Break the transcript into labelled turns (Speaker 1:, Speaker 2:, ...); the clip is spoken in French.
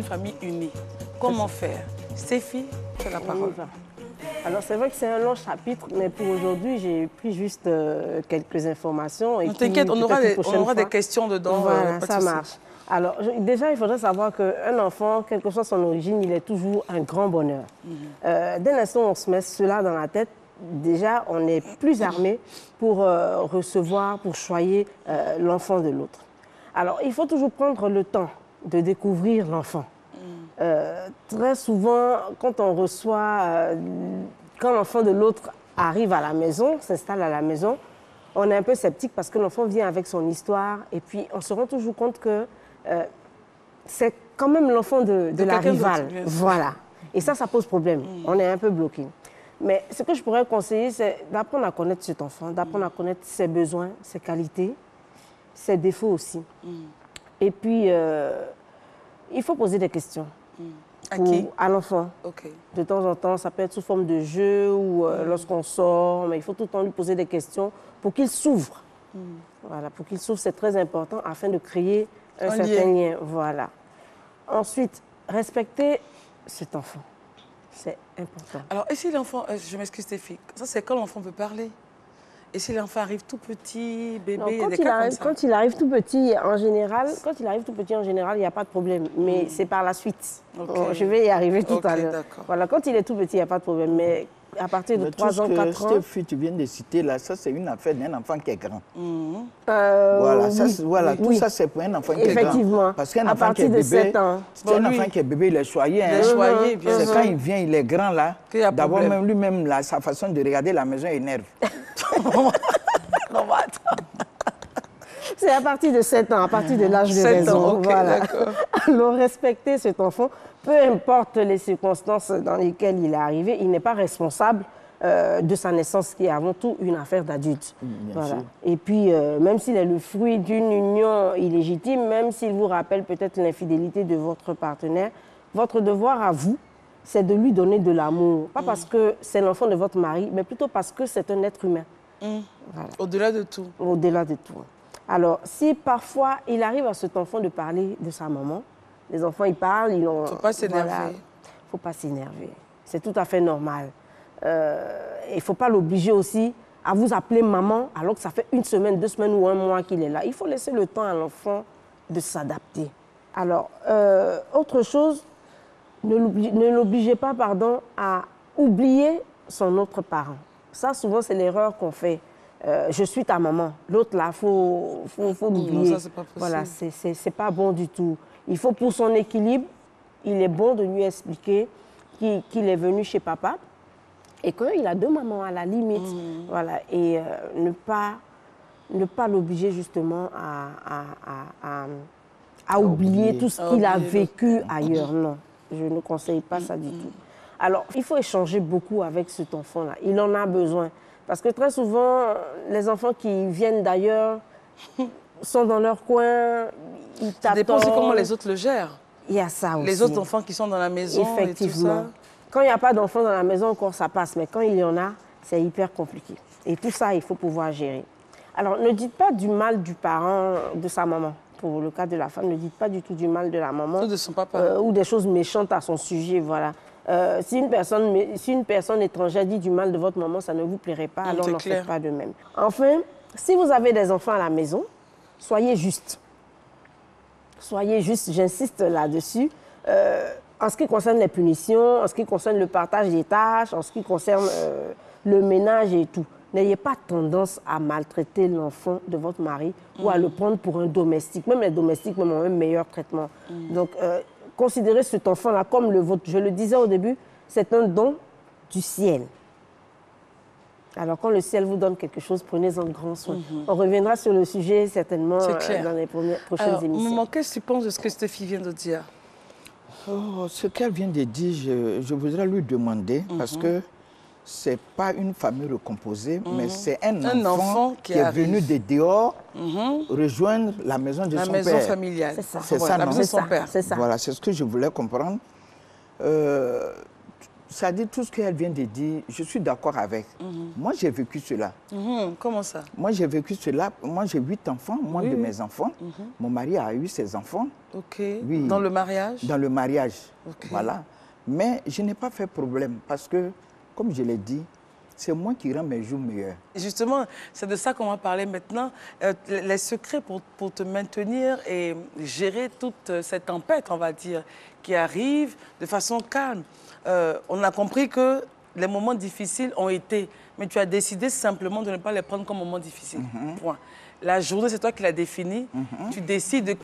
Speaker 1: une famille unie. Comment faire? Stéphie, tu as la parole.
Speaker 2: Alors, c'est vrai que c'est un long chapitre, mais pour aujourd'hui, j'ai pris juste quelques informations.
Speaker 1: T'inquiète, on aura des questions dedans.
Speaker 2: Voilà, ça marche. Alors, déjà, il faudrait savoir qu'un enfant, quelle que soit son origine, il est toujours un grand bonheur. Dès l'instant où on se met cela dans la tête, déjà, on est plus armé pour recevoir, pour choyer l'enfant de l'autre. Alors, il faut toujours prendre le temps de découvrir l'enfant. Très souvent, quand on reçoit, quand l'enfant de l'autre arrive à la maison, s'installe à la maison, on est un peu sceptique parce que l'enfant vient avec son histoire et puis on se rend toujours compte que c'est quand même l'enfant de la rivale. Voilà. Et ça pose problème. On est un peu bloqué. Mais ce que je pourrais conseiller, c'est d'apprendre à connaître cet enfant, d'apprendre à connaître ses besoins, ses qualités, ses défauts aussi. Et puis, il faut poser des questions.
Speaker 1: À qui?
Speaker 2: À l'enfant. De temps en temps, ça peut être sous forme de jeu ou lorsqu'on sort, mais il faut tout le temps lui poser des questions pour qu'il s'ouvre. Voilà, pour qu'il s'ouvre, c'est très important afin de créer un certain lien. Voilà. Ensuite, respecter cet enfant. C'est important.
Speaker 1: Alors, et si l'enfant, je m'excuse Stéphie, ça c'est quand l'enfant peut parler? Et si l'enfant arrive tout petit, bébé,
Speaker 2: non, quand il arrive tout petit, en général, il n'y a pas de problème. Mais c'est par la suite. Je vais y arriver tout à l'heure. Voilà, quand il est tout petit, il n'y a pas de problème. Mais à partir de 3 ans, 4 ans...
Speaker 3: Stéphie, tu viens de citer là, ça c'est une affaire d'un enfant qui est grand. Voilà, ça, tout ça c'est pour un enfant qui est grand.
Speaker 2: Effectivement.
Speaker 3: Parce qu'un enfant qui est bébé, un enfant qui est bébé, il est choyé. C'est quand il vient, il est grand là. D'abord même lui-même là, sa façon de regarder la maison énerve.
Speaker 1: Non, mais attends.
Speaker 2: C'est à partir de 7 ans, à partir de l'âge de raison. Voilà. Alors, respecter cet enfant, peu importe les circonstances dans lesquelles il est arrivé, il n'est pas responsable de sa naissance, qui est avant tout une affaire d'adulte. Voilà. Et puis, même s'il est le fruit d'une union illégitime, même s'il vous rappelle peut-être l'infidélité de votre partenaire, votre devoir à vous, c'est de lui donner de l'amour. Pas parce que c'est l'enfant de votre mari, mais plutôt parce que c'est un être humain.
Speaker 1: Voilà. Au-delà de tout.
Speaker 2: Au-delà de tout. Alors, si parfois il arrive à cet enfant de parler de sa maman, les enfants ils parlent, ils ont...
Speaker 1: Il ne faut pas s'énerver.
Speaker 2: Voilà, il ne faut pas s'énerver. C'est tout à fait normal. Il ne faut pas l'obliger aussi à vous appeler maman alors que ça fait 1 semaine, 2 semaines ou 1 mois qu'il est là. Il faut laisser le temps à l'enfant de s'adapter. Alors, autre chose, ne l'obligez pas, pardon, à oublier son autre parent. Ça, souvent, c'est l'erreur qu'on fait. Je suis ta maman. L'autre, là, faut l'oublier.
Speaker 1: Non, ça, c'est pas possible.
Speaker 2: Voilà, c'est pas bon du tout. Il faut, pour son équilibre, il est bon de lui expliquer qu'il est venu chez papa et qu'il a 2 mamans à la limite. Voilà, et ne pas l'obliger justement à oublier tout ce qu'il a vécu ailleurs. Non, je ne conseille pas ça du tout. Alors, il faut échanger beaucoup avec cet enfant-là. Il en a besoin. Parce que très souvent, les enfants qui viennent d'ailleurs sont dans leur coin, ils t'attendent. Ça
Speaker 1: dépend aussi comment les autres le gèrent.
Speaker 2: Il y a ça aussi.
Speaker 1: Les autres enfants qui sont dans la maison.
Speaker 2: Effectivement.
Speaker 1: Et tout ça.
Speaker 2: Quand il n'y a pas d'enfants dans la maison, encore ça passe. Mais quand il y en a, c'est hyper compliqué. Et tout ça, il faut pouvoir gérer. Alors, ne dites pas du mal du parent, de sa maman. Pour le cas de la femme, ne dites pas du tout du mal de la maman.
Speaker 1: Ou de son papa.
Speaker 2: Ou des choses méchantes à son sujet, voilà. Si une personne étrangère dit du mal de votre maman, ça ne vous plairait pas, alors n'en faites pas de même. Enfin, si vous avez des enfants à la maison, soyez juste. Soyez juste, j'insiste là-dessus. En ce qui concerne les punitions, en ce qui concerne le partage des tâches, en ce qui concerne le ménage et tout, n'ayez pas tendance à maltraiter l'enfant de votre mari ou à le prendre pour un domestique. Même les domestiques même ont un meilleur traitement. Donc, considérez cet enfant-là comme le vôtre. Je le disais au début, c'est un don du ciel. Alors, quand le ciel vous donne quelque chose, prenez-en grand soin. On reviendra sur le sujet certainement dans les prochaines émissions.
Speaker 1: Maman, qu'est-ce que tu penses de ce que Stéphie vient de dire?
Speaker 3: Ce qu'elle vient de dire, je voudrais lui demander, parce que ce n'est pas une famille recomposée, mais c'est un enfant qui est venu de dehors rejoindre la maison de son père.
Speaker 1: La maison familiale.
Speaker 2: C'est ça,
Speaker 1: la maison de son père.
Speaker 2: C'est ça.
Speaker 3: Voilà, c'est ce que je voulais comprendre. Ça dit tout ce qu'elle vient de dire, je suis d'accord avec. Moi, j'ai vécu cela.
Speaker 1: Comment ça?
Speaker 3: Moi, j'ai vécu cela. Moi, j'ai 8 enfants, moi de mes enfants. Mon mari a eu ses enfants.
Speaker 1: Ok.
Speaker 3: Oui.
Speaker 1: Dans le mariage?
Speaker 3: Dans le mariage.
Speaker 1: Ok.
Speaker 3: Voilà. Mais je n'ai pas fait problème parce que, comme je l'ai dit, c'est moi qui rends mes jours meilleurs.
Speaker 1: Justement, c'est de ça qu'on va parler maintenant. Les secrets pour te maintenir et gérer toute cette tempête, on va dire, qui arrive de façon calme. On a compris que les moments difficiles ont été, mais tu as décidé simplement de ne pas les prendre comme moments difficiles. Point. La journée, c'est toi qui l'as définie. Tu décides de